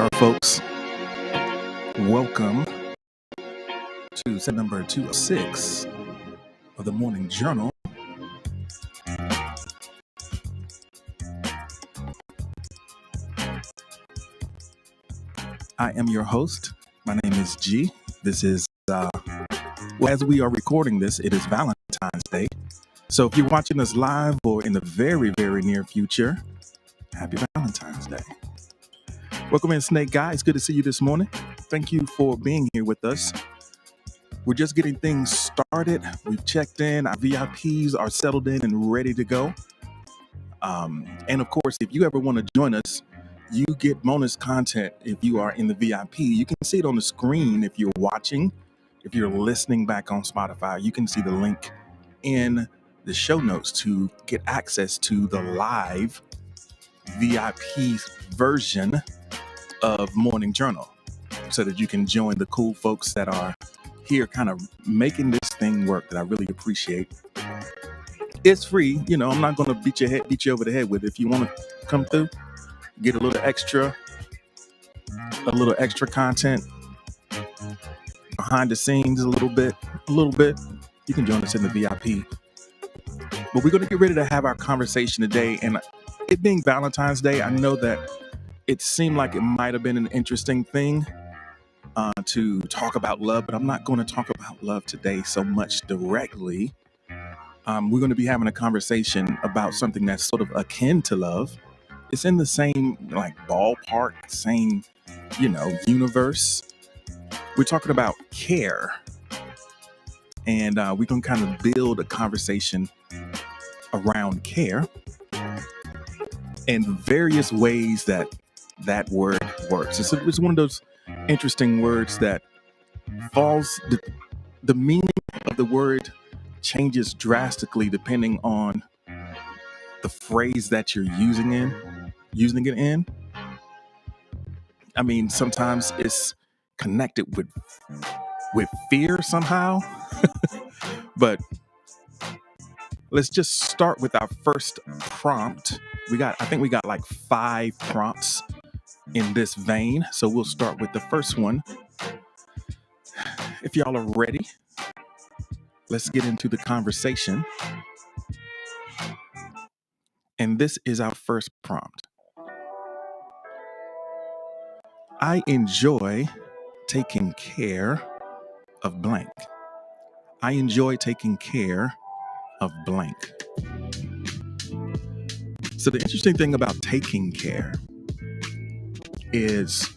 Folks, welcome to set number 206 of the Morning Journal. I am your host. My name is G. This is, as we are recording this, it is Valentine's Day. So if you're watching us live or in the very, very near future, happy Valentine's Day. Welcome in, Snake Guy. It's good to see you this morning. Thank you for being here with us. We're just getting things started. We've checked in. Our VIPs are settled in and ready to go. And of course, if you ever want to join us, you get bonus content if you are in the VIP. You can see it on the screen if you're watching. If you're listening back on Spotify, you can see the link in the show notes to get access to the live VIP version of Morning Journal so that you can join the cool folks that are here kind of making this thing work that I really appreciate. It's free. You know, I'm not going to beat you over the head with it. If you want to come through, get a little extra content behind the scenes, a little bit, you can join us in the VIP. But we're going to get ready to have our conversation today. And it being Valentine's Day, I know that it seemed like it might have been an interesting thing to talk about love, but I'm not going to talk about love today so much directly. We're going to be having a conversation about something that's sort of akin to love. It's in the same ballpark, same, universe. We're talking about care. And we can kind of build a conversation around care and various ways that word works. It's one of those interesting words that the meaning of the word changes drastically depending on the phrase that you're using it in. I mean, sometimes it's connected with fear somehow. But let's just start with our first prompt. I think we got like 5 prompts in this vein. So we'll start with the first one. If y'all are ready, let's get into the conversation. And this is our first prompt. I enjoy taking care of blank. I enjoy taking care of blank. So the interesting thing about taking care is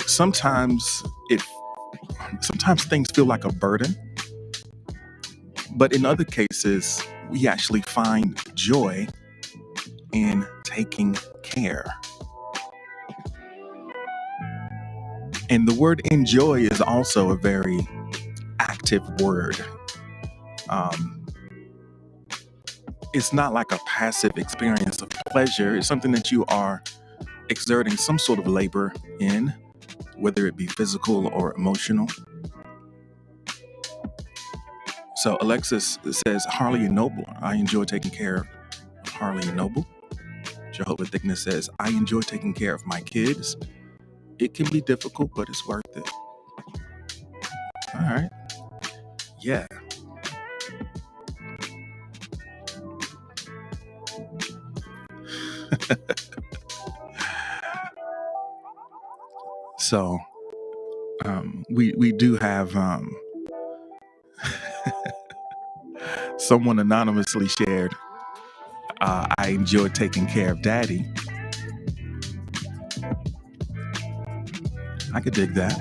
sometimes things feel like a burden, but in other cases, we actually find joy in taking care. And the word enjoy is also a very active word. It's not like a passive experience of pleasure. It's something that you are exerting some sort of labor in, whether it be physical or emotional. So Alexis says, Harley and Noble. I enjoy taking care of Harley and Noble. Jehovah Thickness says, I enjoy taking care of my kids. It can be difficult, but it's worth it. All right. Yeah. So we do have someone anonymously shared, I enjoy taking care of daddy. I could dig that.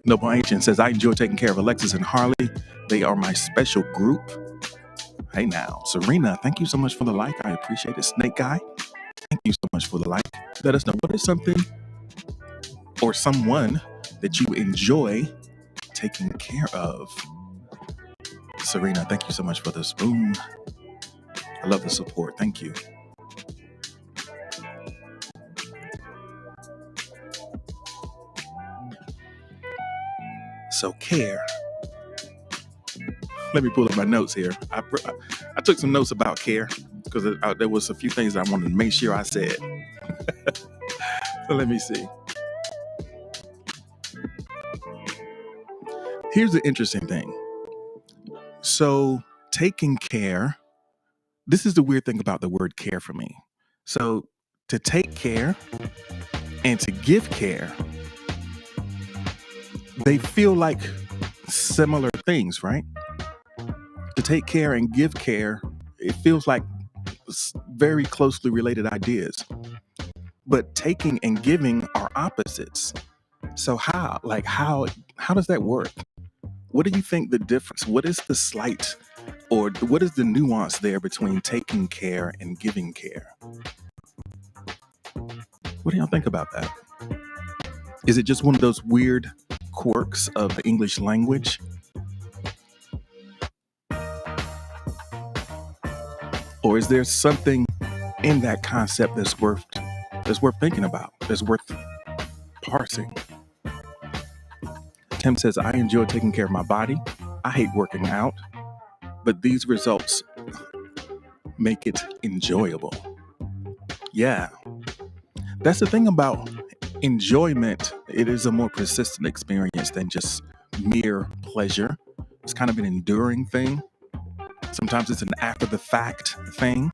Noble Ancient says, I enjoy taking care of Alexis and Harley. They are my special group. Hey now, Serena, thank you so much for the like. I appreciate it. Snake Guy, thank you so much for the like. Let us know what is something or someone that you enjoy taking care of. Serena, thank you so much for the spoon. I love the support. Thank you. So care. Let me pull up my notes here. I took some notes about care because there was a few things I wanted to make sure I said. So let me see. Here's the interesting thing. So taking care, this is the weird thing about the word care for me. So to take care and to give care, they feel like similar things, right? To take care and give care, it feels like very closely related ideas. But taking and giving are opposites. So how does that work? What do you think the difference? What is the slight or what is the nuance there between taking care and giving care? What do y'all think about that? Is it just one of those weird quirks of the English language? Or is there something in that concept that's worth thinking about, that's worth parsing? Tim says, I enjoy taking care of my body. I hate working out, but these results make it enjoyable. Yeah, that's the thing about enjoyment. It is a more persistent experience than just mere pleasure. It's kind of an enduring thing. Sometimes it's an after the fact thing.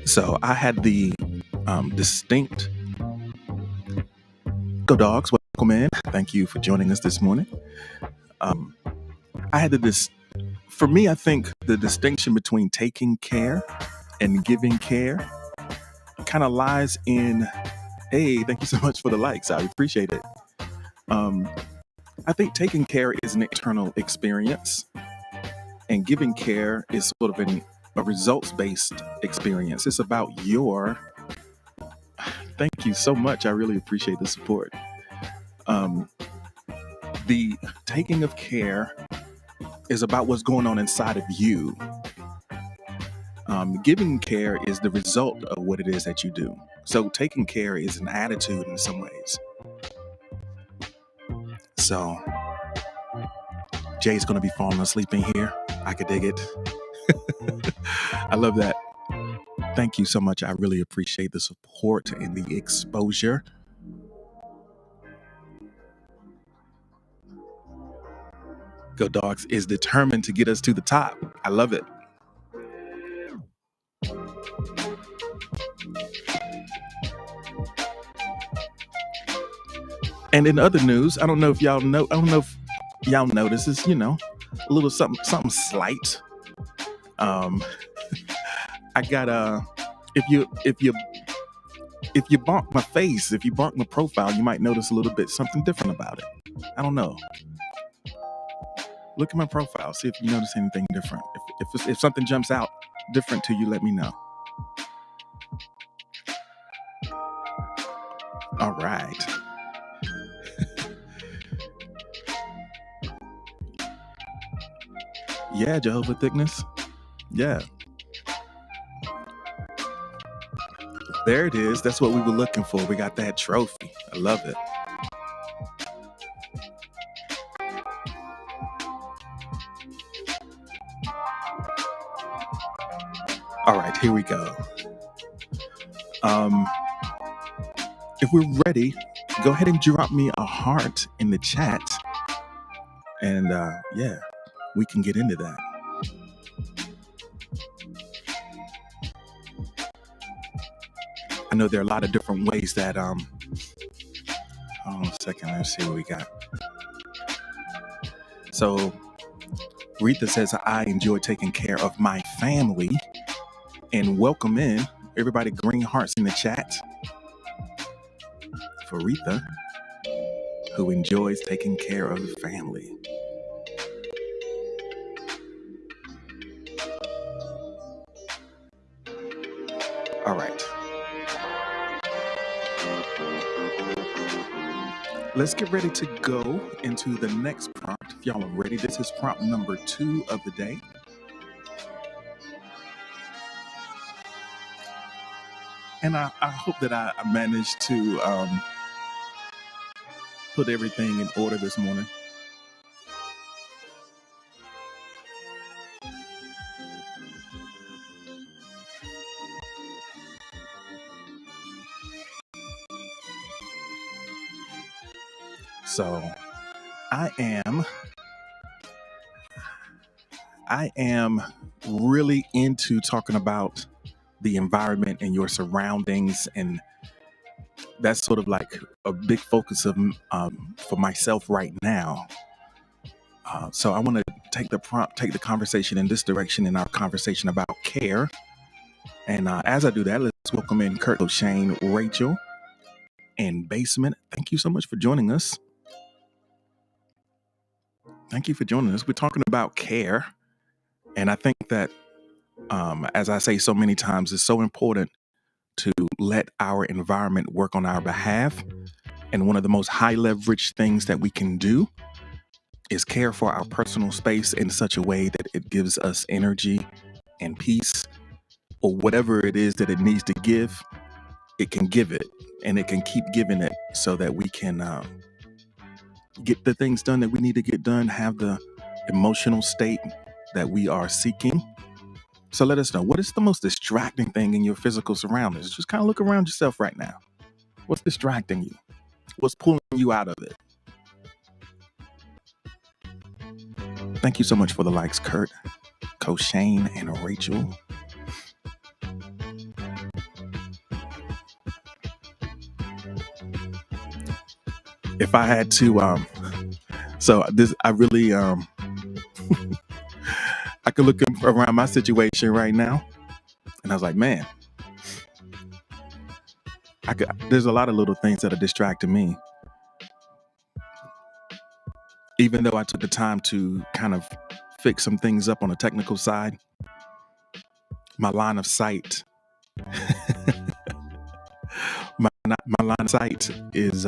So I had the distinct Go Dogs, welcome in. Thank you for joining us this morning. I had for me, I think the distinction between taking care and giving care kind of lies in, hey, thank you so much for the likes. I appreciate it. I think taking care is an internal experience and giving care is sort of a results-based experience. It's about thank you so much. I really appreciate the support. The taking of care is about what's going on inside of you. Giving care is the result of what it is that you do. So taking care is an attitude in some ways. So Jay's going to be falling asleep in here. I could dig it. I love that. Thank you so much. I really appreciate the support and the exposure. Go Dogs is determined to get us to the top. I love it. And in other news, I don't know if y'all notice this, a little something slight. I got if you bonk my face, if you bonk my profile, you might notice a little bit something different about it. I don't know. Look at my profile, see if you notice anything different. If something jumps out different to you, let me know. All right. Yeah, Jehovah Thickness. Yeah. There it is. That's what we were looking for. We got that trophy. I love it. All right, here we go. If we're ready, go ahead and drop me a heart in the chat. And yeah, we can get into that. I know there are a lot of different ways that hold on a second, let's see what we got. So Rita says, I enjoy taking care of my family. And welcome in everybody, green hearts in the chat for Rita, who enjoys taking care of the family. All right. Let's get ready to go into the next prompt If y'all are ready, this is prompt number 2 of the day. And I hope that I managed to put everything in order this morning. So I am really into talking about the environment and your surroundings, and that's sort of like a big focus of for myself right now. So I want to take the conversation in this direction in our conversation about care. And as I do that, let's welcome in Kurt, Shane, Rachel, and Basement. Thank you so much for joining us. Thank you for joining us. We're talking about care, and I think that, as I say so many times, it's so important to let our environment work on our behalf. And one of the most high leverage things that we can do is care for our personal space in such a way that it gives us energy and peace, or whatever it is that it needs to give. It can give it, and it can keep giving it so that we can get the things done that we need to get done, have the emotional state that we are seeking. So let us know, what is the most distracting thing in your physical surroundings? Just kind of look around yourself right now. What's distracting you? What's pulling you out of it? Thank you so much for the likes, Kurt, Coach Shane, and Rachel. If I had to, so this, I really, I could look around my situation right now, and I was like, man, there's a lot of little things that are distracting me. Even though I took the time to kind of fix some things up on the technical side, my line of sight, my line of sight is,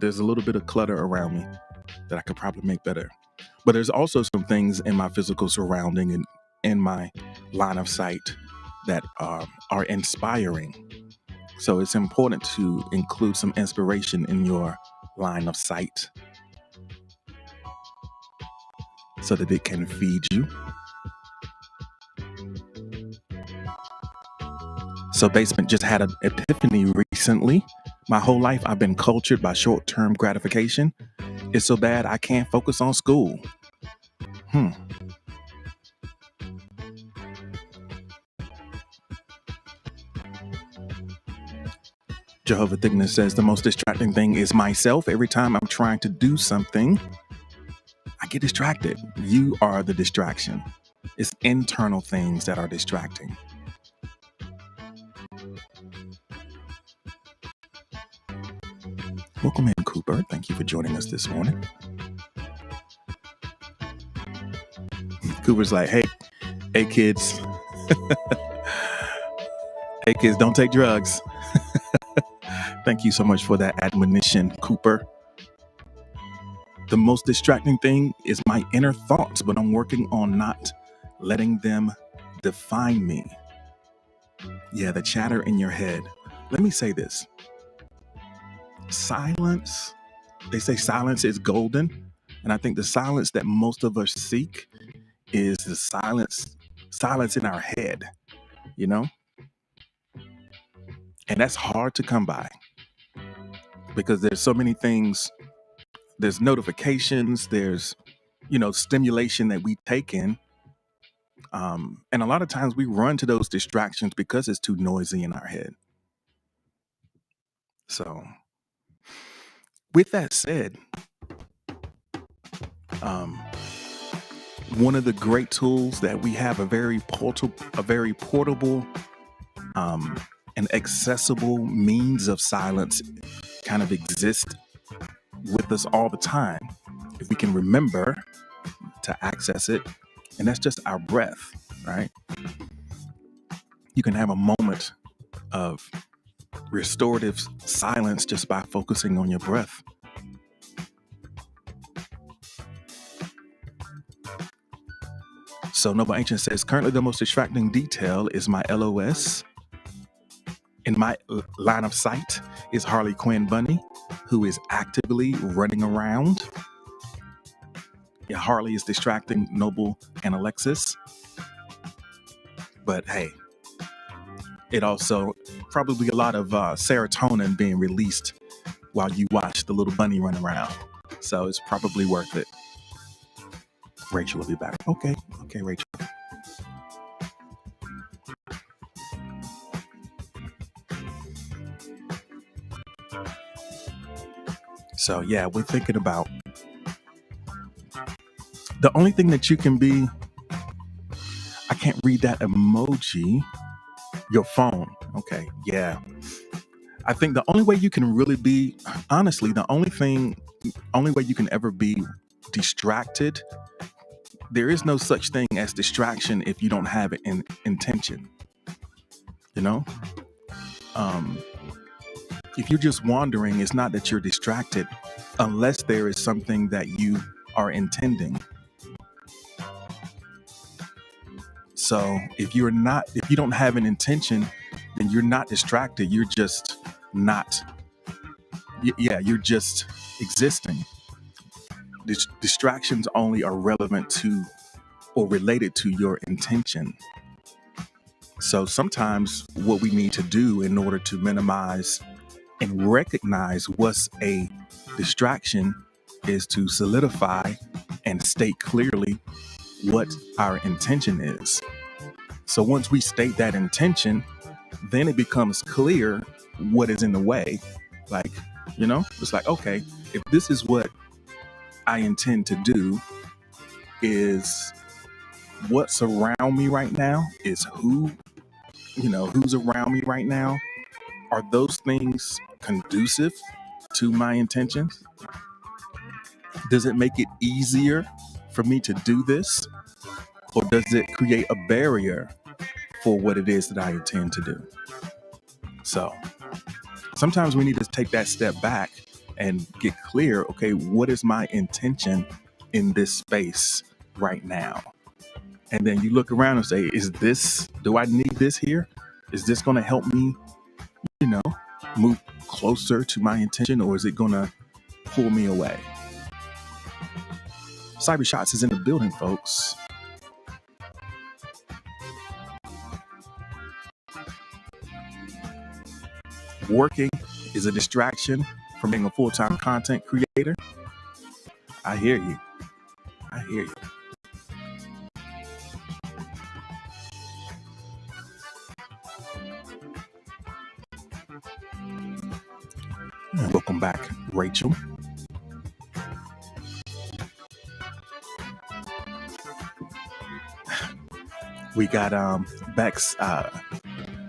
there's a little bit of clutter around me that I could probably make better. But there's also some things in my physical surrounding and in my line of sight that are inspiring. So it's important to include some inspiration in your line of sight so that it can feed you. So Basement just had an epiphany recently. My whole life I've been cultured by short-term gratification. It's so bad I can't focus on school. Jehovah Thickness says the most distracting thing is myself. Every time I'm trying to do something, I get distracted. You are the distraction. It's internal things that are distracting. Welcome in, Cooper. Thank you for joining us this morning. Cooper's like, hey kids. Hey kids, don't take drugs. Thank you so much for that admonition, Cooper. The most distracting thing is my inner thoughts, but I'm working on not letting them define me. Yeah, the chatter in your head. Let me say this. Silence, they say silence is golden. And I think the silence that most of us seek is the silence in our head, you know? And that's hard to come by because there's so many things. There's notifications, there's, stimulation that we take in. And a lot of times we run to those distractions because it's too noisy in our head. So with that said, one of the great tools that we have, a very portable and accessible means of silence kind of exists with us all the time if we can remember to access it, and that's just our breath, right? You can have a moment of restorative silence just by focusing on your breath. So Noble Ancient says, currently the most distracting detail is my LOS. In my line of sight is Harley Quinn Bunny, who is actively running around. Yeah, Harley is distracting Noble and Alexis. But hey, it also probably a lot of serotonin being released while you watch the little bunny run around. So it's probably worth it. Rachel will be back. Okay, Rachel. So yeah, we're thinking about the only thing that you can be. I can't read that emoji. Your phone. Okay, yeah. I think the only way you can really be, honestly, the only way you can ever be distracted, there is no such thing as distraction if you don't have it in intention. You know? If you're just wandering, it's not that you're distracted unless there is something that you are intending. So if you don't have an intention, then you're not distracted. You're just not, you're just existing. Distractions only are relevant to or related to your intention. So sometimes what we need to do in order to minimize and recognize what's a distraction is to solidify and state clearly what our intention is. So once we state that intention, then it becomes clear what is in the way. Like, it's like, okay, if this is what I intend to do, is what's around me right now, is who's around me right now. Are those things conducive to my intentions? Does it make it easier for me to do this? Or does it create a barrier for what it is that I intend to do? So sometimes we need to take that step back and get clear, okay, what is my intention in this space right now? And then you look around and say, do I need this here? Is this going to help me, move closer to my intention, or is it going to pull me away? Cyber Shots is in the building, folks. Working is a distraction from being a full-time content creator. I hear you. And welcome back, Rachel. We got Bex.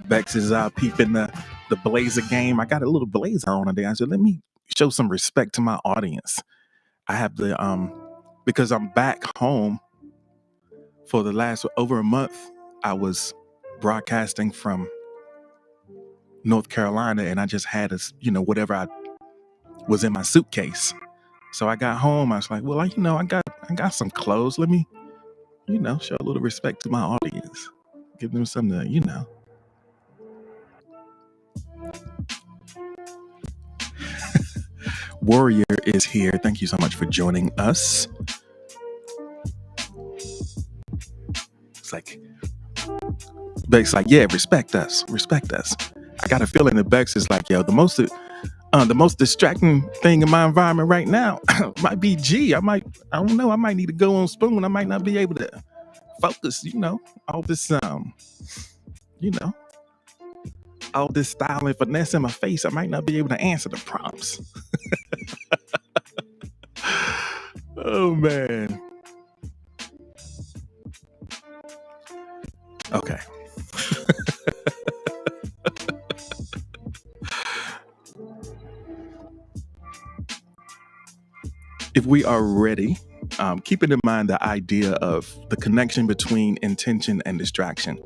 Bex is peeping the Blazer game. I got a little Blazer on today. I said, let me show some respect to my audience. I have the because I'm back home for the last over a month. I was broadcasting from North Carolina, and I just had whatever I was in my suitcase. So I got home. I was like, well, I got some clothes. Let me, show a little respect to my audience. Give them something to, Warrior is here. Thank you so much for joining us. It's like, Bex like, yeah, respect us. I got a feeling that Bex is like, yo, the most distracting thing in my environment right now might be G. I don't know. I might need to go on Spoon. I might not be able to focus, all this, all this style and finesse in my face. I might not be able to answer the prompts. Oh, man. Okay. If we are ready, keeping in mind the idea of the connection between intention and distraction.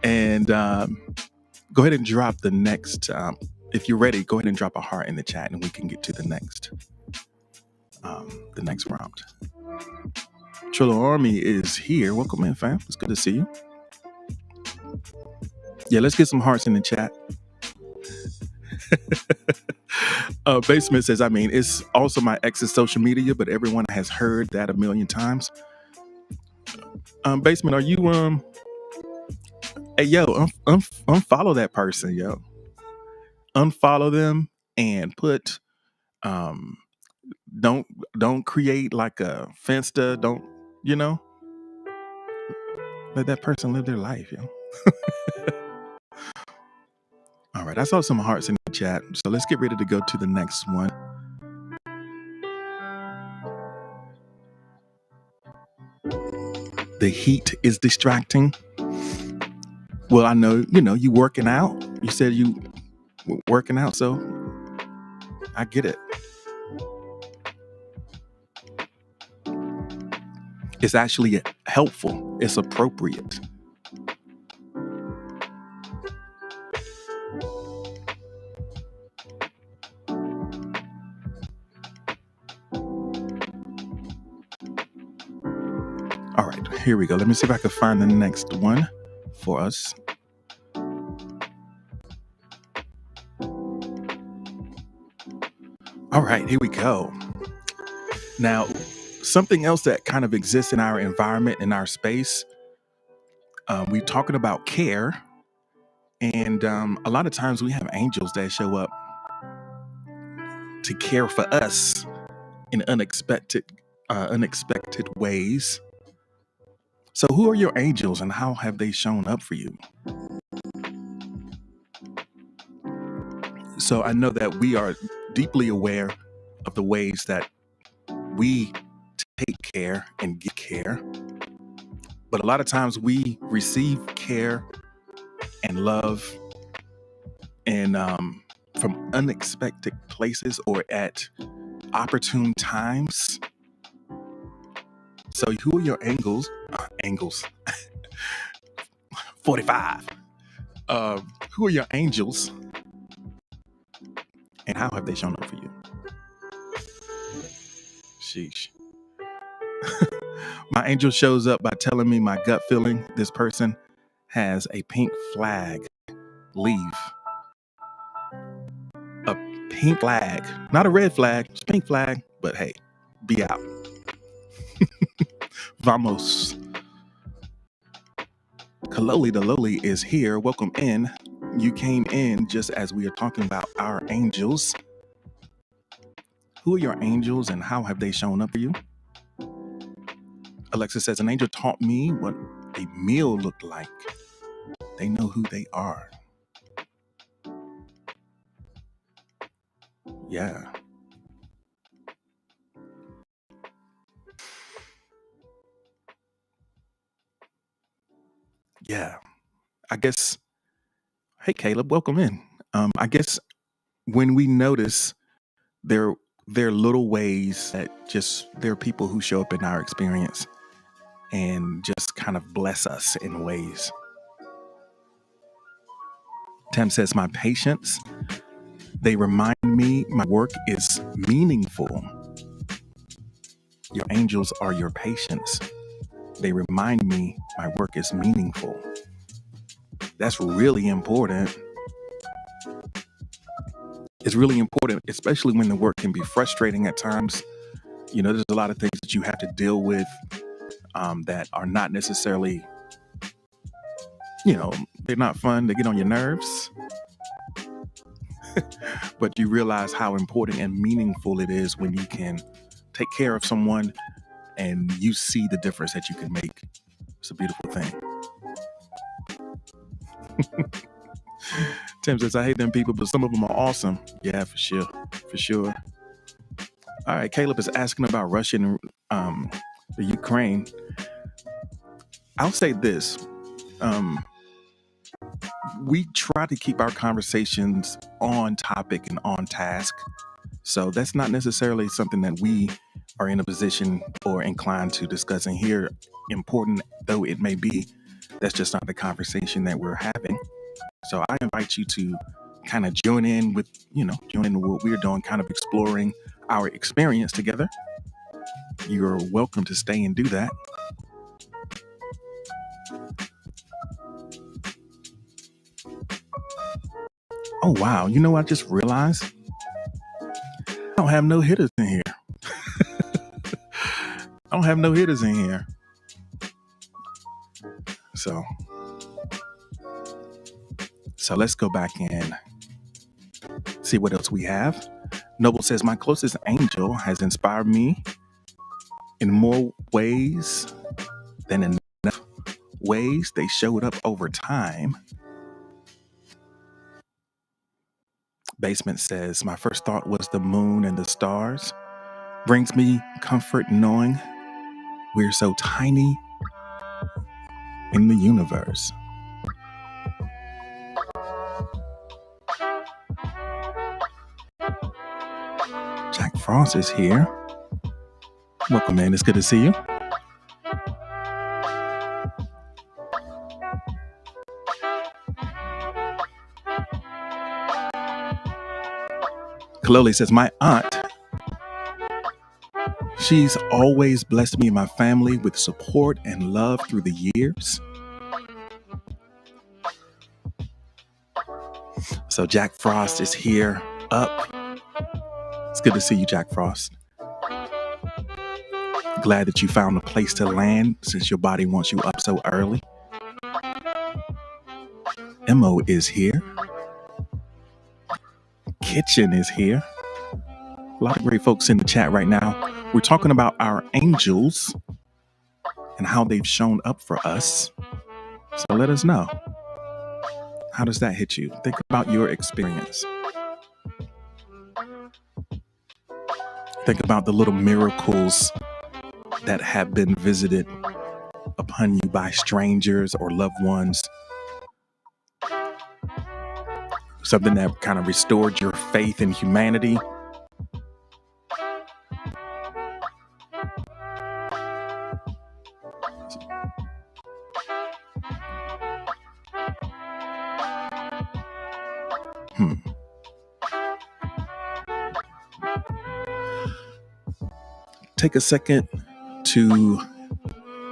And go ahead and drop the next If you're ready, go ahead and drop a heart in the chat, and we can get to the next round. Trillo Army is here. Welcome in, fam. It's good to see you. Yeah, let's get some hearts in the chat. Basement says, it's also my ex's social media, but everyone has heard that a million times. Basement, are you hey yo, unfollow that person, yo. Unfollow them and put um don't create like a Finsta, don't, let that person live their life, yo. All right, I saw some hearts in the chat, so let's get ready to go to the next one. The heat is distracting. Well, I know, you working out. You said you working out, so I get it. It's actually helpful. It's appropriate. All right, here we go. Let me see if I can find the next one for us. All right, here we go. Now, something else that kind of exists in our environment, in our space, we're talking about care. And a lot of times we have angels that show up to care for us in unexpected ways. So who are your angels and how have they shown up for you? So I know that we are deeply aware of the ways that we take care and get care. But a lot of times we receive care and love and from unexpected places or at opportune times. So who are your angels? Angels. 45. Who are your angels and how have they shown up for you? Sheesh. My angel shows up by telling me my gut feeling. This person has a pink flag. Leave. A pink flag. Not a red flag. It's a pink flag. But hey, be out. Vamos. Kaloli the Loli is here. Welcome in. You came in just as we are talking about our angels. Who are your angels and how have they shown up for you? Alexa says, an angel taught me what a meal looked like. They know who they are. Yeah. Yeah. I guess, hey, Caleb, welcome in. I guess when we notice there are little ways that just there are people who show up in our experience and just kind of bless us in ways. Tam says, my patience, they remind me my work is meaningful. Your angels are your patience. They remind me my work is meaningful. That's really important. It's really important, especially when the work can be frustrating at times. There's a lot of things that you have to deal with that are not necessarily, they're not fun. They get on your nerves. But you realize how important and meaningful it is when you can take care of someone and you see the difference that you can make. It's a beautiful thing. Tim says, I hate them people, but some of them are awesome. Yeah, for sure. For sure. All right, Caleb is asking about Russia and the Ukraine. I'll say this. We try to keep our conversations on topic and on task. So that's not necessarily something that we are in a position or inclined to discuss in here, important though it may be. That's just not the conversation that we're having. So I invite you to kind of join in with what we're doing, kind of exploring our experience together, you're welcome to stay and do that. Oh, wow. You know what I just realized? I don't have no hitters in here. I don't have no hitters in here. So let's go back and see what else we have. Noble says, my closest angel has inspired me in more ways than enough ways. They showed up over time. Basement says, my first thought was the moon and the stars. Brings me comfort knowing we're so tiny in the universe. Jack Frost is here. Welcome, man. It's good to see you. Kaloli says, my aunt, she's always blessed me and my family with support and love through the years. So Jack Frost is here up. It's good to see you, Jack Frost. Glad that you found a place to land since your body wants you up so early. Mo is here. Kitchen is here. A lot of great folks in the chat right now. We're talking about our angels and how they've shown up for us. So let us know. How does that hit you? Think about your experience. Think about the little miracles that have been visited upon you by strangers or loved ones. Something that kind of restored your faith in humanity. Take a second to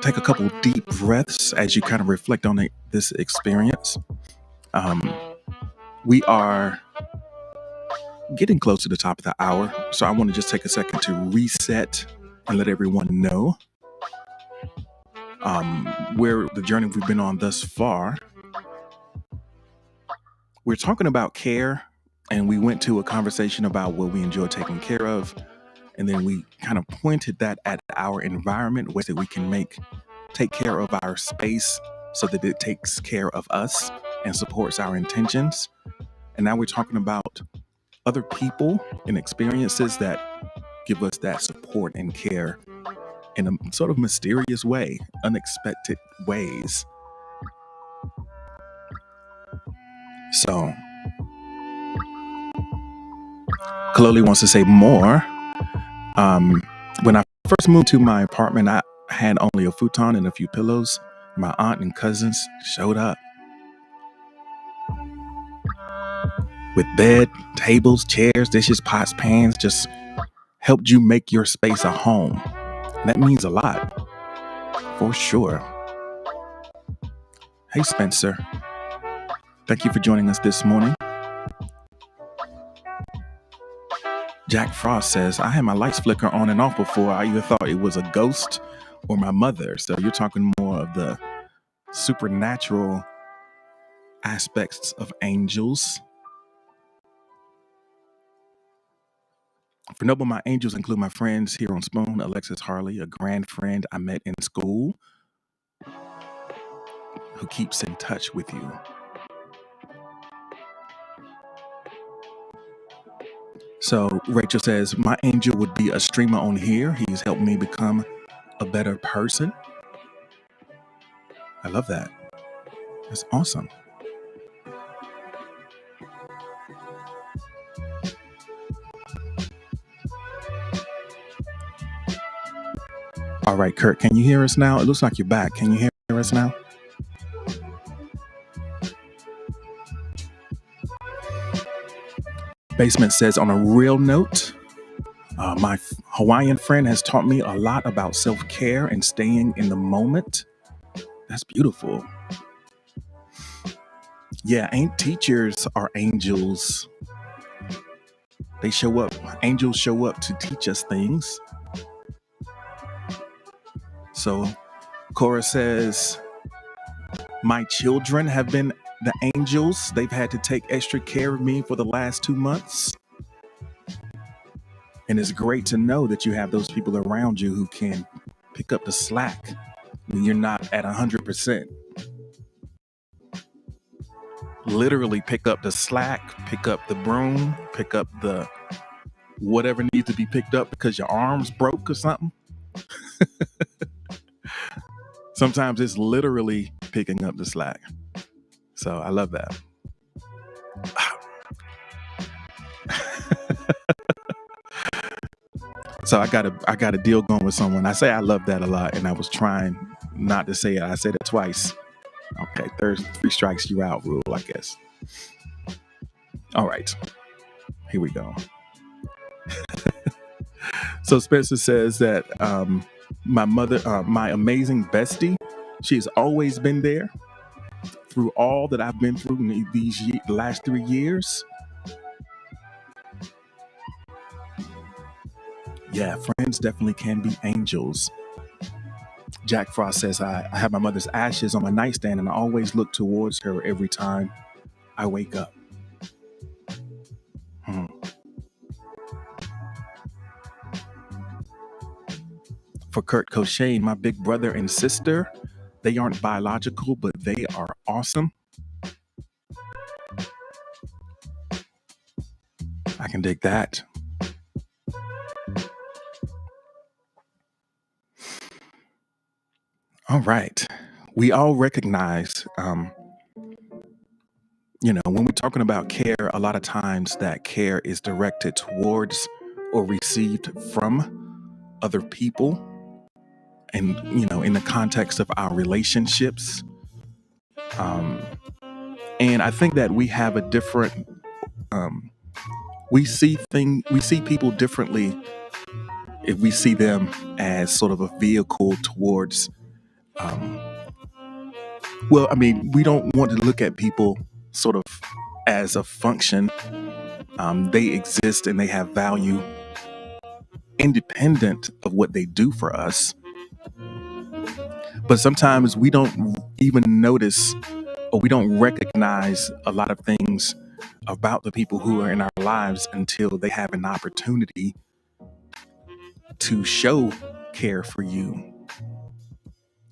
take a couple deep breaths as you kind of reflect on this experience. We are getting close to the top of the hour, so I want to just take a second to reset and let everyone know where the journey we've been on thus far. We're talking about care, and we went to a conversation about what we enjoy taking care of, and then we kind of pointed that at our environment, ways that we can take care of our space so that it takes care of us and supports our intentions. And now we're talking about other people and experiences that give us that support and care in a sort of mysterious way, unexpected ways. So, Kaloli wants to say more. When I first moved to my apartment, I had only a futon and a few pillows. My aunt and cousins showed up with bed, tables, chairs, dishes, pots, pans, just helped you make your space a home. And that means a lot, for sure. Hey, Spencer. Thank you for joining us this morning. Jack Frost says, I had my lights flicker on and off before. I either thought it was a ghost or my mother. So you're talking more of the supernatural aspects of angels. For Noble, my angels include my friends here on Spoon, Alexis Harley, a grand friend I met in school who keeps in touch with you. So Rachel says, my angel would be a streamer on here. He's helped me become a better person. I love that. That's awesome. All right, Kurt, can you hear us now? It looks like you're back. Can you hear us now? Basement says, on a real note, my Hawaiian friend has taught me a lot about self-care and staying in the moment. That's beautiful. Yeah, ain't teachers are angels. They show up. Angels show up to teach us things. So Cora says, my children have been the angels. They've had to take extra care of me for the last 2 months. And it's great to know that you have those people around you who can pick up the slack when you're not at 100%. Literally pick up the slack, pick up the broom, pick up the whatever needs to be picked up because your arm's broke or something. Sometimes it's literally picking up the slack. So I love that. So I got a deal going with someone. I say I love that a lot, and I was trying not to say it. I said it twice. Okay, three strikes you out rule, I guess. All right, here we go. So Spencer says that my mother, my amazing bestie, she's always been there through all that I've been through in the last 3 years. Yeah, friends definitely can be angels. Jack Frost says, I have my mother's ashes on my nightstand and I always look towards her every time I wake up. For Kurt Cochane, my big brother and sister, they aren't biological, but they are awesome. I can dig that. All right. We all recognize, when we're talking about care, a lot of times that care is directed towards or received from other people. And, in the context of our relationships. And I think that we have a different, we see people differently if we see them as sort of a vehicle towards, we don't want to look at people sort of as a function. They exist and they have value independent of what they do for us. But sometimes we don't even notice or we don't recognize a lot of things about the people who are in our lives until they have an opportunity to show care for you.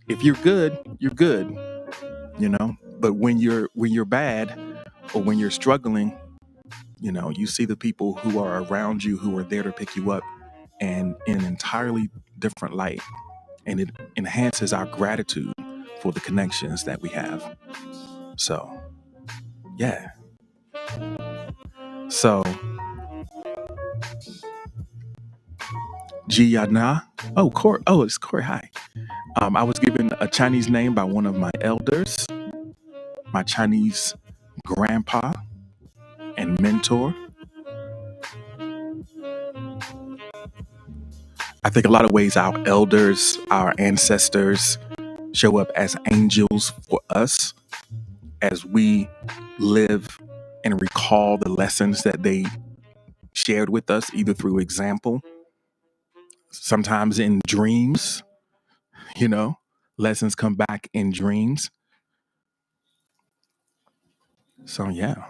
If you're good, you're good, but when you're bad or when you're struggling, you see the people who are around you who are there to pick you up and in an entirely different light. And it enhances our gratitude for the connections that we have. So, yeah. So, Gianna. Oh, Corey. Oh, it's Corey. Hi. I was given a Chinese name by one of my elders, my Chinese grandpa and mentor. I think a lot of ways our elders, our ancestors show up as angels for us as we live and recall the lessons that they shared with us, either through example, sometimes in dreams, lessons come back in dreams. So, yeah.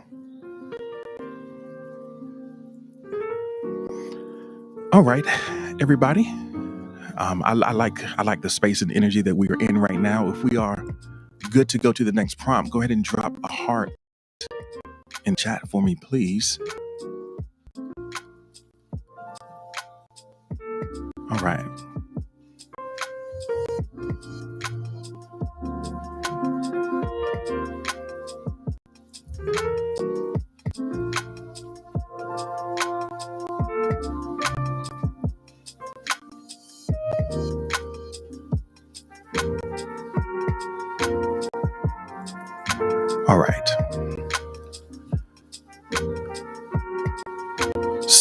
All right, everybody. I like the space and energy that we are in right now. If we are good to go to the next prompt, go ahead and drop a heart in chat for me, please. All right. All right.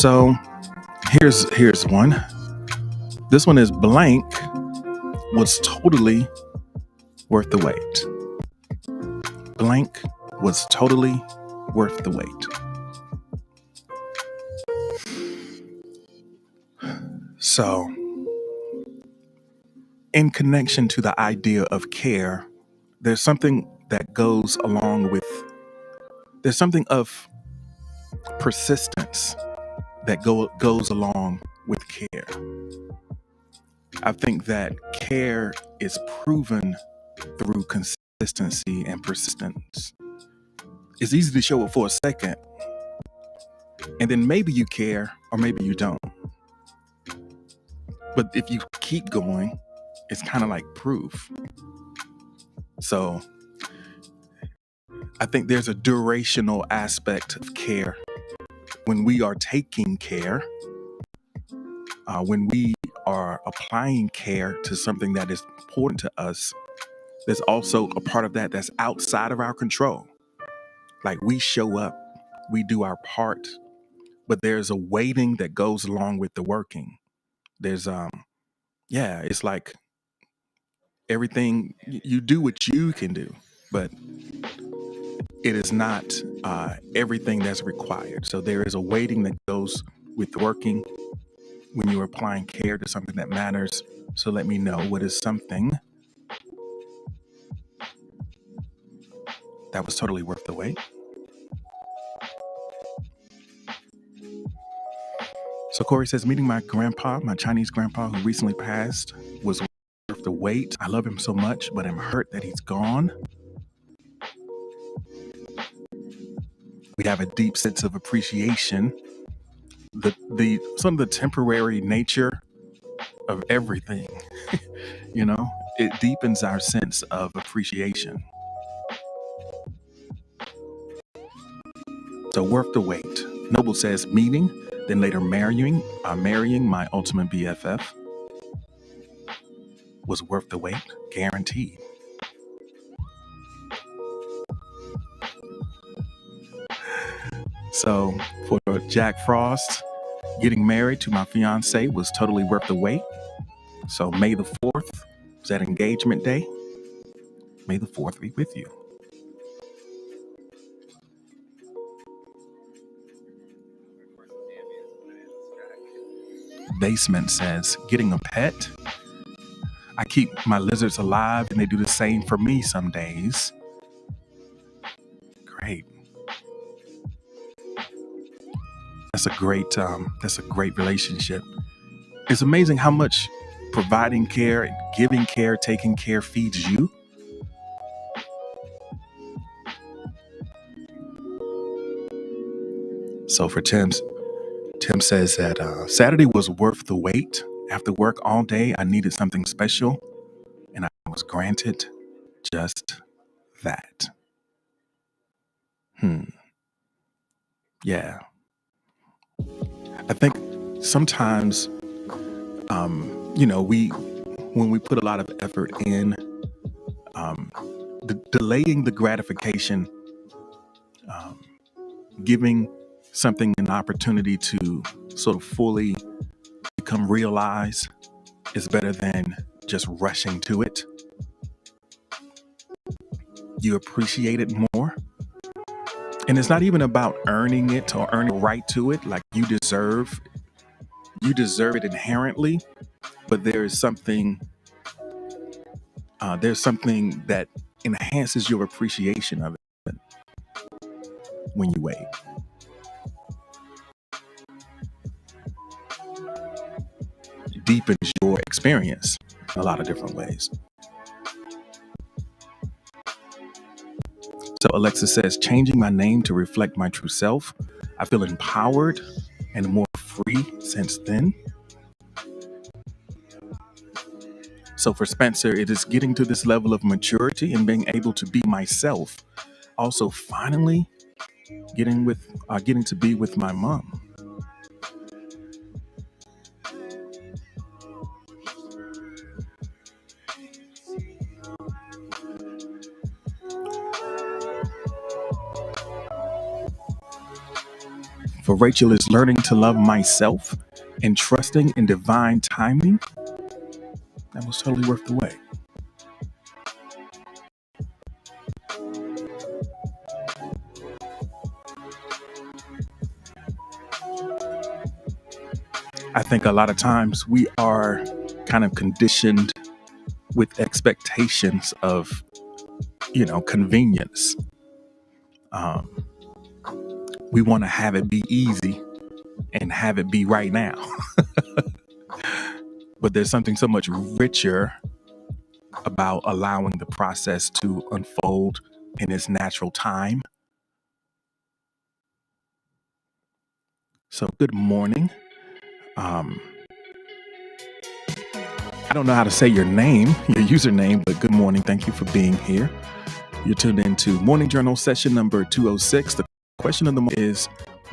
So here's one. This one is blank was totally worth the wait. Blank was totally worth the wait. So, in connection to the idea of care, there's something that goes along with, there's something of persistence that goes along with care. I think that care is proven through consistency and persistence. It's easy to show it for a second, and then maybe you care or maybe you don't. But if you keep going, it's kind of like proof. So I think there's a durational aspect of care. When we are taking care, when we are applying care to something that is important to us, there's also a part of that that's outside of our control. Like we show up, we do our part, but there's a waiting that goes along with the working. There's it's like everything you do what you can do, but it is not everything that's required. So there is a waiting that goes with working when you're applying care to something that matters. So let me know, what is something that was totally worth the wait? So Corey says, meeting my grandpa, my Chinese grandpa who recently passed, was worth the wait. I love him so much, but I'm hurt that he's gone. We have a deep sense of appreciation. Some of the temporary nature of everything, it deepens our sense of appreciation. So worth the wait. Noble says meeting, then later marrying my ultimate BFF was worth the wait, guaranteed. So for Jack Frost, getting married to my fiance was totally worth the wait. So May the 4th was that engagement day. May the 4th be with you. Basement says, getting a pet. I keep my lizards alive and they do the same for me some days. Great. That's a great relationship. It's amazing how much providing care, giving care, taking care feeds you. So for Tim says that Saturday was worth the wait. After work all day, I needed something special, and I was granted just that. Yeah. I think sometimes, when we put a lot of effort in, delaying the gratification, giving something an opportunity to sort of fully become realized is better than just rushing to it. You appreciate it more. And it's not even about earning it or earning a right to it. Like you deserve it inherently, but there's something that enhances your appreciation of it when you wait. It deepens your experience in a lot of different ways. So Alexa says, changing my name to reflect my true self. I feel empowered and more free since then. So for Spencer, it is getting to this level of maturity and being able to be myself. Also, finally getting to be with my mom. For Rachel is learning to love myself and trusting in divine timing. That was totally worth the wait. I think a lot of times we are kind of conditioned with expectations of, convenience. Um, we want to have it be easy and have it be right now. But there's something so much richer about allowing the process to unfold in its natural time. So, good morning. Um, I don't know how to say your name, your username, but good morning. Thank you for being here. You're tuned into Morning Journal session number 206. The question of the morning is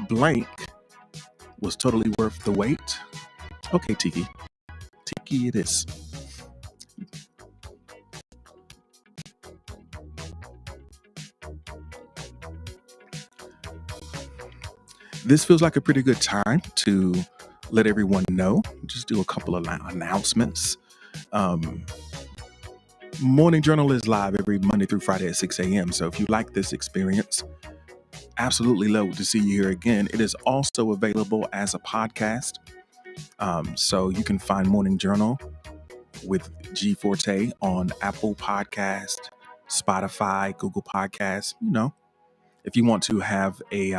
blank was totally worth the wait. Okay, Tiki. Tiki it is. This feels like a pretty good time to let everyone know. Just do a couple of announcements. Morning Journal is live every Monday through Friday at 6 a.m. So if you like this experience, absolutely love to see you here again. It is also available as a podcast. So you can find Morning Journal with G Forte on Apple Podcast, Spotify, Google Podcasts. If you want to have a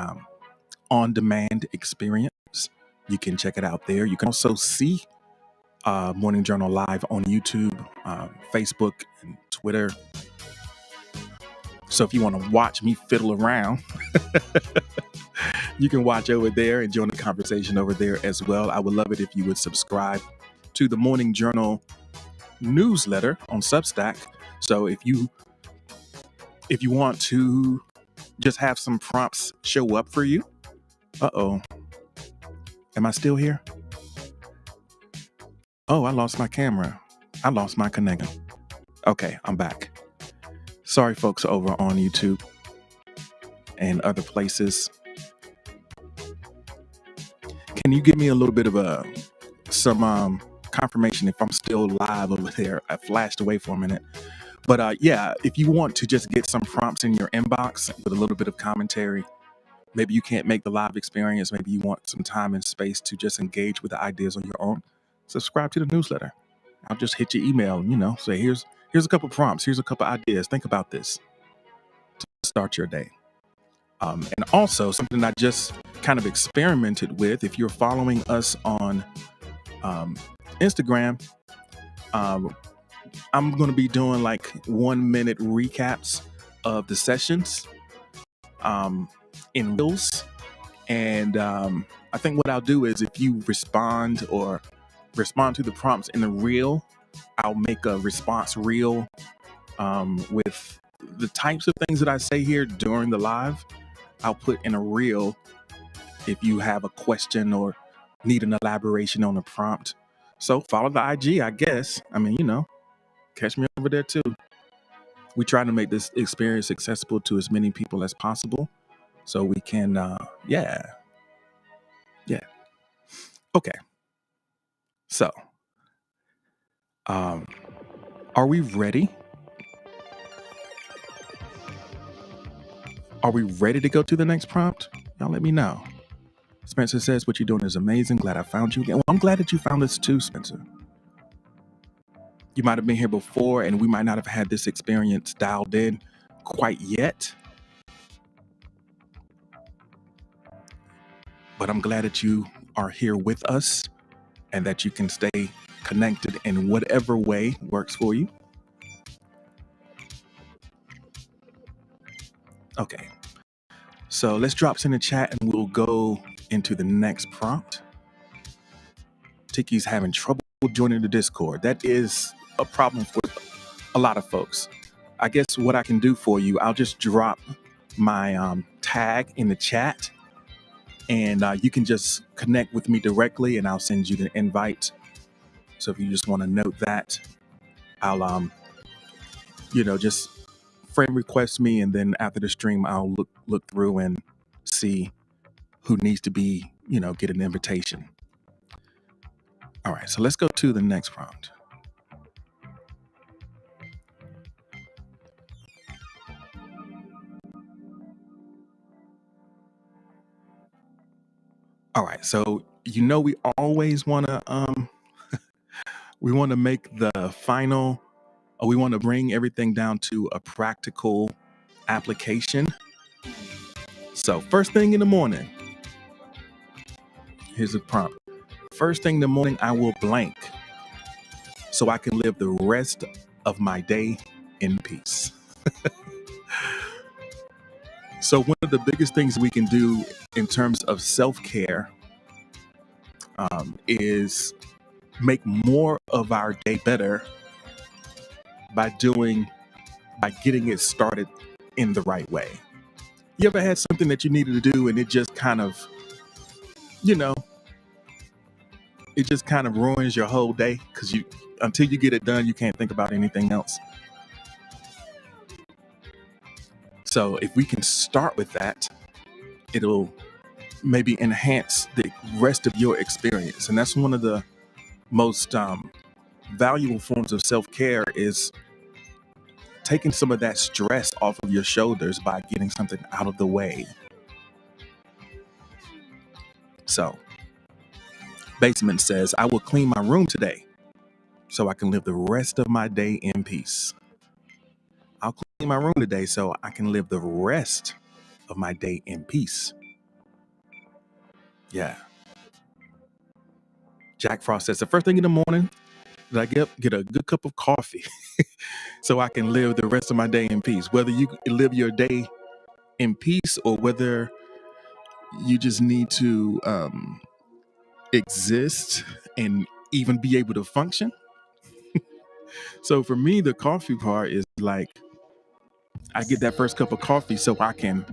on-demand experience, you can check it out there. You can also see Morning Journal live on YouTube, Facebook, and Twitter. So if you want to watch me fiddle around, you can watch over there and join the conversation over there as well. I would love it if you would subscribe to the Morning Journal newsletter on Substack. So if you want to just have some prompts show up for you. Uh-oh. Am I still here? Oh, I lost my camera. I lost my connection. Okay, I'm back. Sorry, folks over on YouTube and other places. Can you give me a little bit of some confirmation if I'm still live over there? I flashed away for a minute. But yeah, if you want to just get some prompts in your inbox with a little bit of commentary, maybe you can't make the live experience. Maybe you want some time and space to just engage with the ideas on your own. Subscribe to the newsletter. I'll just hit your email, say here's a couple prompts. Here's a couple ideas. Think about this to start your day. And also something I just kind of experimented with. If you're following us on Instagram, I'm going to be doing like 1 minute recaps of the sessions in Reels. And I think what I'll do is if you respond to the prompts in the reel, I'll make a response reel with the types of things that I say here during the live. I'll put in a reel if you have a question or need an elaboration on a prompt. So follow the IG, I guess. Catch me over there too. We try to make this experience accessible to as many people as possible so we can, yeah. Okay. So, are we ready? Are we ready to go to the next prompt? Y'all let me know. Spencer says, what you're doing is amazing. Glad I found you again. Well, I'm glad that you found this too, Spencer. You might have been here before and we might not have had this experience dialed in quite yet. But I'm glad that you are here with us and that you can stay connected in whatever way works for you. Okay. So let's drop this in the chat and we'll go into the next prompt. Tiki's having trouble joining the Discord. That is a problem for a lot of folks. I guess what I can do for you, I'll just drop my tag in the chat and you can just connect with me directly and I'll send you the invite. So if you just want to note that, I'll, just friend request me and then after the stream, I'll look through and see who needs to be, get an invitation. All right, so let's go to the next prompt. All right, so we always want to we want to make the final, or we want to bring everything down to a practical application. So first thing in the morning, here's a prompt. First thing in the morning, I will blank so I can live the rest of my day in peace. So one of the biggest things we can do in terms of self-care is make more of our day better by getting it started in the right way. You ever had something that you needed to do and it just kind of, it just kind of ruins your whole day because until you get it done, you can't think about anything else. So if we can start with that, it'll maybe enhance the rest of your experience. And that's one of the most valuable forms of self-care, is taking some of that stress off of your shoulders by getting something out of the way. So Basement says, I will clean my room today so I can live the rest of my day in peace. I'll clean my room today so I can live the rest of my day in peace. Yeah. Jack Frost says, the first thing in the morning that I get a good cup of coffee so I can live the rest of my day in peace. Whether you live your day in peace or whether you just need to exist and even be able to function. So for me, the coffee part is like, I get that first cup of coffee so I can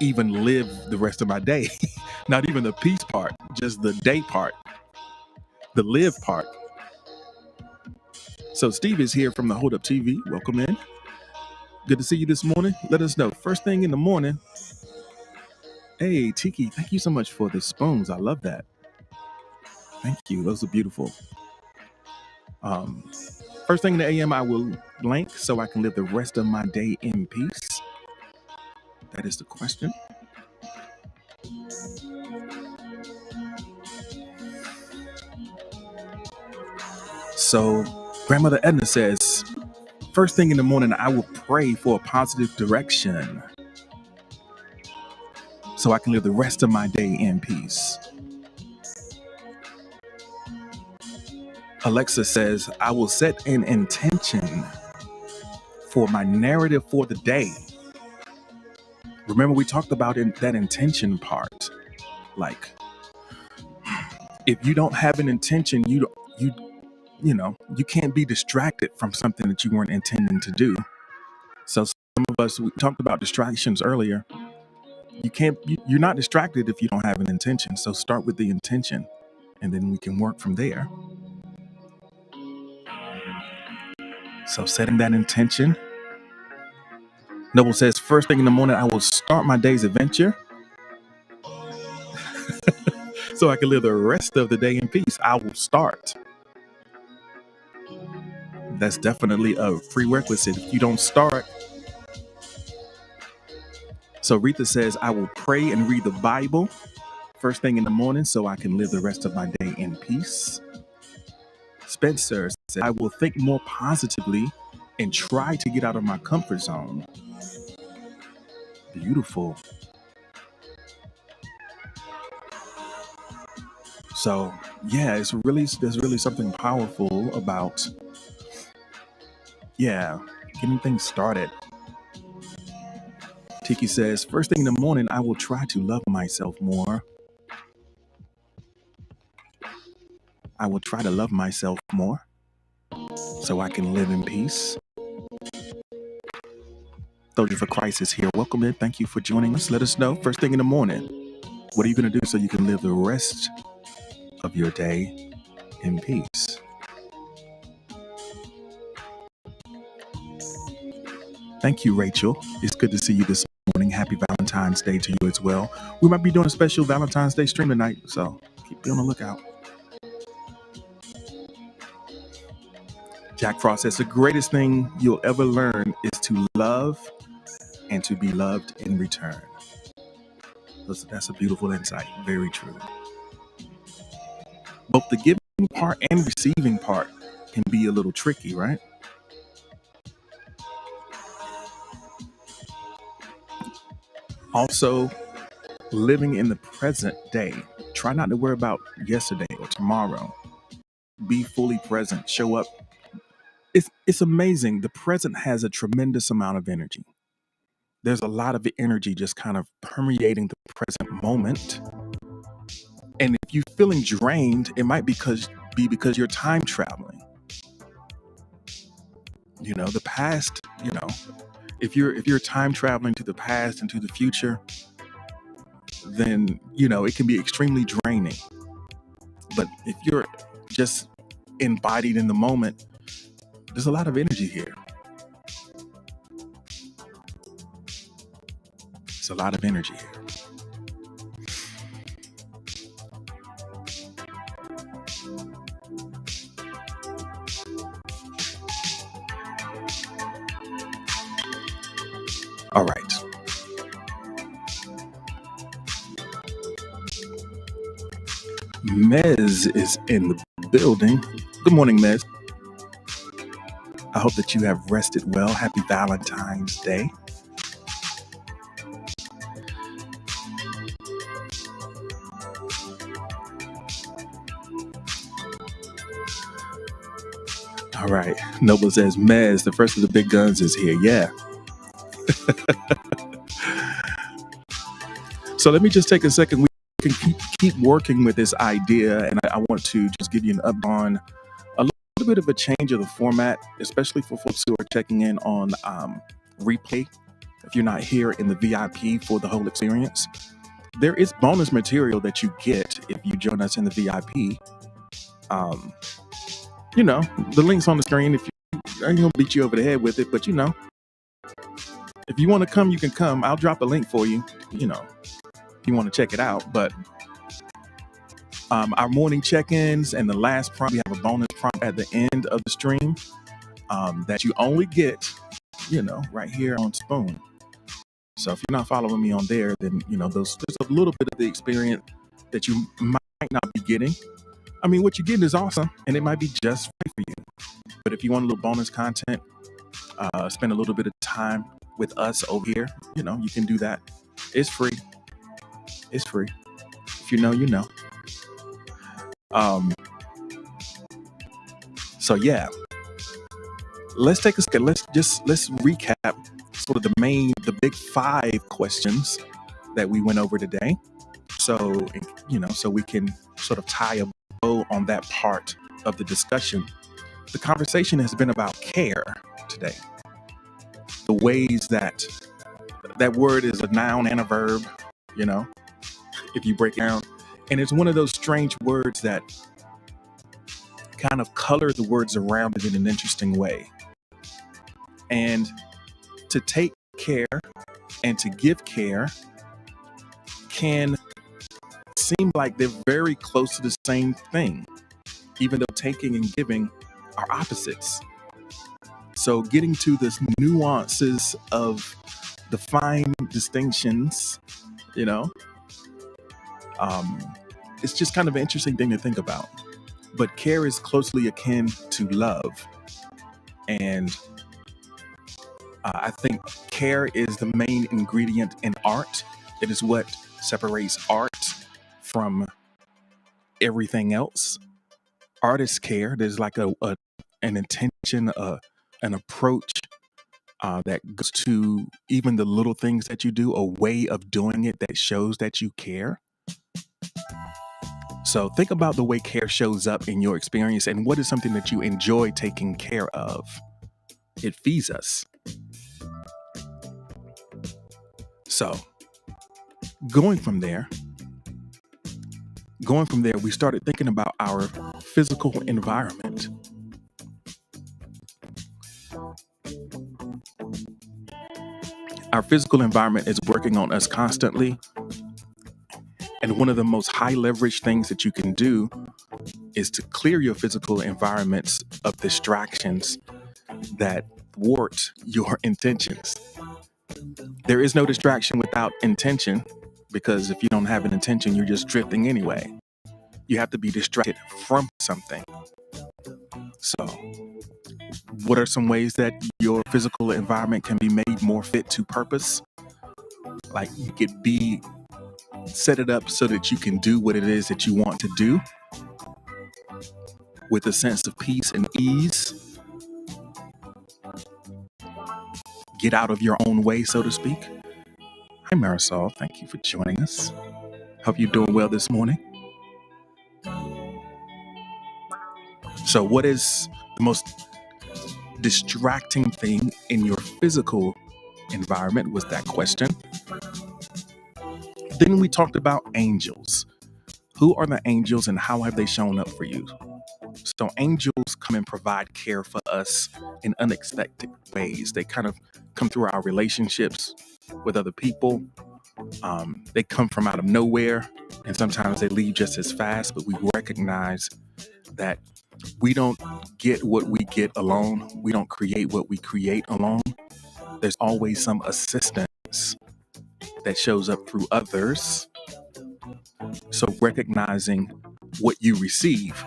even live the rest of my day. Not even the peace part, just the day part, the live part. So Steve is here from the Hold Up TV. Welcome in. Good to see you this morning. Let us know. First thing in the morning. Hey, Tiki, thank you so much for the spoons. I love that. Thank you. Those are beautiful. First thing in the AM, I will blank so I can live the rest of my day in peace. That is the question. So Grandmother Edna says, first thing in the morning, I will pray for a positive direction so I can live the rest of my day in peace. Alexa says, I will set an intention for my narrative for the day. Remember, we talked about that intention part. Like, if you don't have an intention, you can't be distracted from something that you weren't intending to do. So some of us, we talked about distractions earlier. You're not distracted if you don't have an intention. So start with the intention and then we can work from there. So setting that intention. Noble says, first thing in the morning, I will start my day's adventure so I can live the rest of the day in peace. I will start. That's definitely a prerequisite. If you don't start. So Rita says, I will pray and read the Bible first thing in the morning so I can live the rest of my day in peace. Spencer said, I will think more positively and try to get out of my comfort zone. Beautiful. So yeah, there's really something powerful about getting things started. Tiki says, first thing in the morning, I will try to love myself more. I will try to love myself more so I can live in peace. Soldier for Christ is here. Welcome in. Thank you for joining us. Let us know first thing in the morning, what are you going to do so you can live the rest of your day in peace? Thank you, Rachel. It's good to see you this morning. happy Valentine's Day to you as well. We might be doing a special Valentine's Day stream tonight, so be on the lookout. Jack Frost says the greatest thing you'll ever learn is to love and to be loved in return. That's a beautiful insight. Very true. Both the giving part and receiving part can be a little tricky, right? Also, living in the present day. Try not to worry about yesterday or tomorrow. Be fully present. Show up. It's amazing. The present has a tremendous amount of energy. There's a lot of energy just kind of permeating the present moment. And if you're feeling drained, it might be because you're time traveling. The past, if you're time traveling to the past and to the future, then it can be extremely draining. But if you're just embodied in the moment, there's a lot of energy here. It's a lot of energy here. All right. Mez is in the building. Good morning, Mez. I hope that you have rested well. Happy Valentine's Day. All right. Noble says, Mez, the first of the big guns is here. Yeah. So let me just take a second. We can keep working with this idea, and I want to just give you an up on a little bit of a change of the format, especially for folks who are checking in on replay. If you're not here in the VIP for the whole experience, there is bonus material that you get if you join us in the VIP. The link's on the screen. If I ain't gonna beat you over the head with it, but if you want to come, you can come. I'll drop a link for you. If you want to check it out. But our morning check-ins and the last prompt, we have a bonus prompt at the end of the stream that you only get, right here on Spoon. So if you're not following me on there, then there's a little bit of the experience that you might not be getting. I mean, what you're getting is awesome, and it might be just right for you. But if you want a little bonus content, spend a little bit of time with us over here, you can do that. It's free. It's free. If you know, you know. So yeah, let's take a second. Let's recap sort of the big 5 questions that we went over today. So, so we can sort of tie a bow on that part of the discussion. The conversation has been about care today. The ways that word is a noun and a verb, if you break it down. And it's one of those strange words that kind of color the words around it in an interesting way. And to take care and to give care can seem like they're very close to the same thing, even though taking and giving are opposites. So getting to the nuances of the fine distinctions, it's just kind of an interesting thing to think about. But care is closely akin to love. And I think care is the main ingredient in art. It is what separates art from everything else. Artists care. There's like an intention, an approach that goes to even the little things that you do, a way of doing it that shows that you care. So think about the way care shows up in your experience and what is something that you enjoy taking care of. It feeds us. So going from there, we started thinking about our physical environment. Our physical environment is working on us constantly. And one of the most high leverage things that you can do is to clear your physical environments of distractions that thwart your intentions. There is no distraction without intention, because if you don't have an intention, you're just drifting anyway. You have to be distracted from something. So, what are some ways that your physical environment can be made more fit to purpose? Like you could be set it up so that you can do what it is that you want to do with a sense of peace and ease. Get out of your own way, so to speak. Hi, Marisol. Thank you for joining us. Hope you're doing well this morning. So, what is the most distracting thing in your physical environment? Was that question. Then we talked about angels. Who are the angels and how have they shown up for you? So angels come and provide care for us in unexpected ways. They kind of come through our relationships with other people. They come from out of nowhere, and sometimes they leave just as fast, but we recognize that we don't get what we get alone. We don't create what we create alone. There's always some assistance that shows up through others. So recognizing what you receive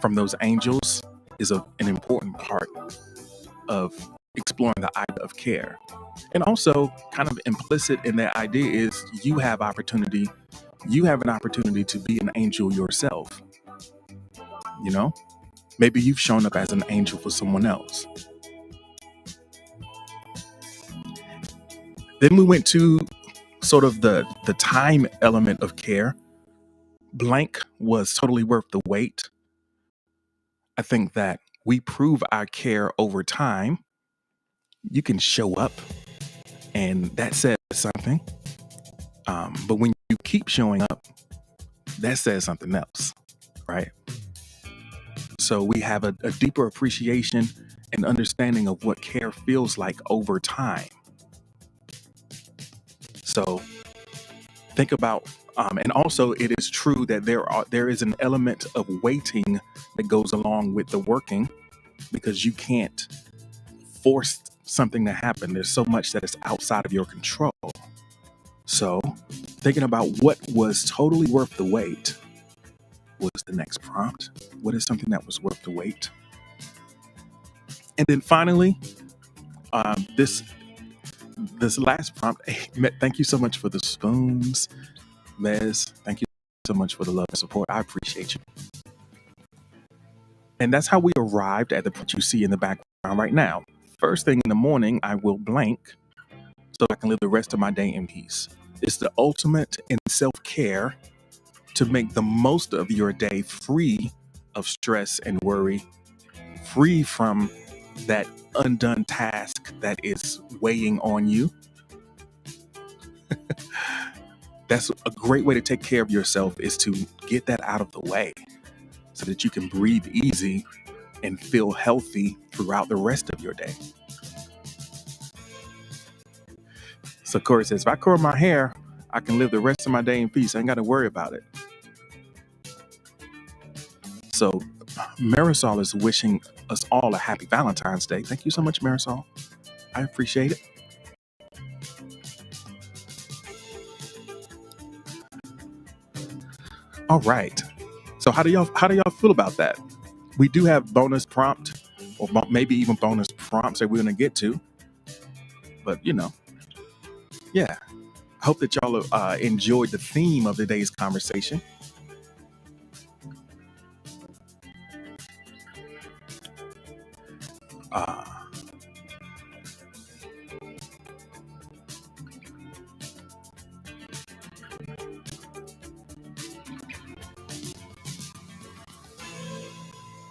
from those angels is an important part of exploring the idea of care. And also kind of implicit in that idea is you have an opportunity to be an angel yourself. You know, maybe you've shown up as an angel for someone else. Then we went to sort of the time element of care. Blank was totally worth the wait. I think that we prove our care over time. You can show up, and that says something. But when you keep showing up, that says something else, right? So we have a deeper appreciation and understanding of what care feels like over time. So think about, and also it is true that there is an element of waiting that goes along with the working, because you can't force something to happen. There's so much that is outside of your control. So thinking about what was totally worth the wait was the next prompt. What is something that was worth the wait? And then finally, this last prompt. Thank you so much for the spoons, Mez. Thank you so much for the love and support. I appreciate you. And that's how we arrived at the prompt you see in the background right now. First thing in the morning, I will blank so I can live the rest of my day in peace. It's the ultimate in self-care to make the most of your day free of stress and worry, free from that undone task that is weighing on you. That's a great way to take care of yourself, is to get that out of the way so that you can breathe easy and feel healthy throughout the rest of your day. So Corey says, if I curl my hair, I can live the rest of my day in peace. I ain't got to worry about it. So Marisol is wishing us all a happy Valentine's Day. Thank you so much, Marisol. I appreciate it. All right. So how do y'all feel about that? We do have bonus prompt, or maybe even bonus prompts that we're going to get to. But yeah. I hope that y'all enjoyed the theme of today's conversation.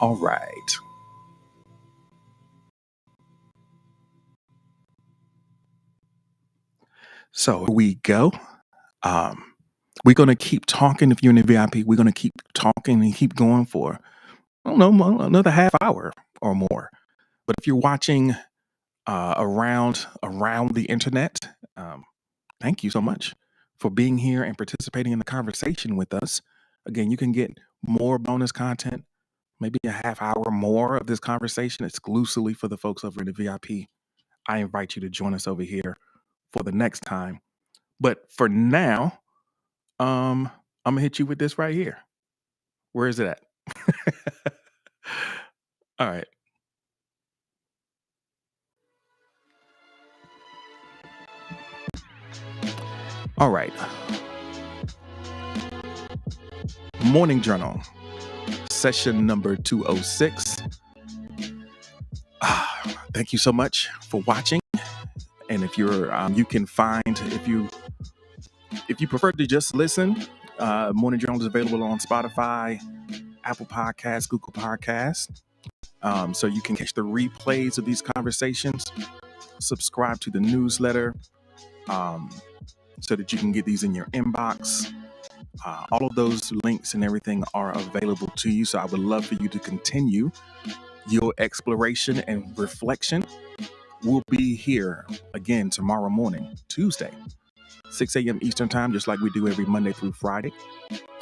All right. So here we go. We're going to keep talking. If you're in the VIP, we're going to keep talking and keep going for, I don't know, another half hour or more. But if you're watching around the internet. Thank you so much for being here and participating in the conversation with us. Again, you can get more bonus content, maybe a half hour more of this conversation exclusively for the folks over in the VIP. I invite you to join us over here for the next time. But for now, I'm gonna hit you with this right here. Where is it at? All right. All right. Morning Journal, session number 206. Thank you so much for watching. And if you're, you can find if you prefer to just listen, Morning Journal is available on Spotify, Apple Podcasts, Google Podcasts. So you can catch the replays of these conversations. Subscribe to the newsletter so that you can get these in your inbox. All of those links and everything are available to you. So I would love for you to continue your exploration and reflection. We'll be here again tomorrow morning, Tuesday, 6 a.m. Eastern Time, just like we do every Monday through Friday.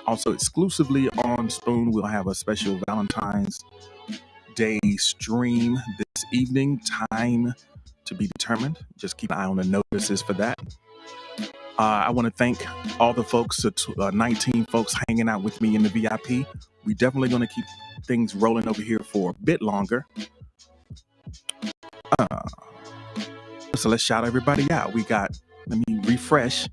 Also, exclusively on Spoon, we'll have a special Valentine's Day stream this evening. Time to be determined. Just keep an eye on the notices for that. I want to thank all the folks, 19 folks hanging out with me in the VIP. We're definitely going to keep things rolling over here for a bit longer. So let's shout everybody out. Let me refresh.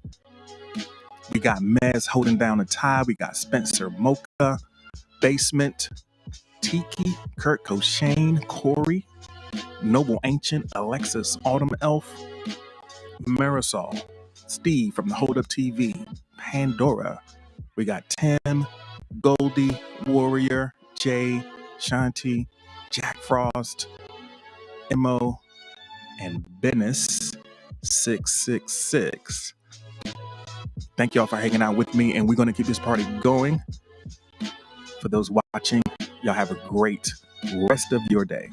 We got Mez holding down a tie. We got Spencer Mocha, Basement, Tiki, Kurt Coshane, Corey, Noble Ancient, Alexis Autumn Elf, Marisol, Steve from the Hold Up TV, Pandora. We got Tim, Goldie, Warrior, Jay, Shanti, Jack Frost, Mo, and Bennis 666. Thank y'all for hanging out with me, and we're going to keep this party going. For those watching, y'all have a great rest of your day.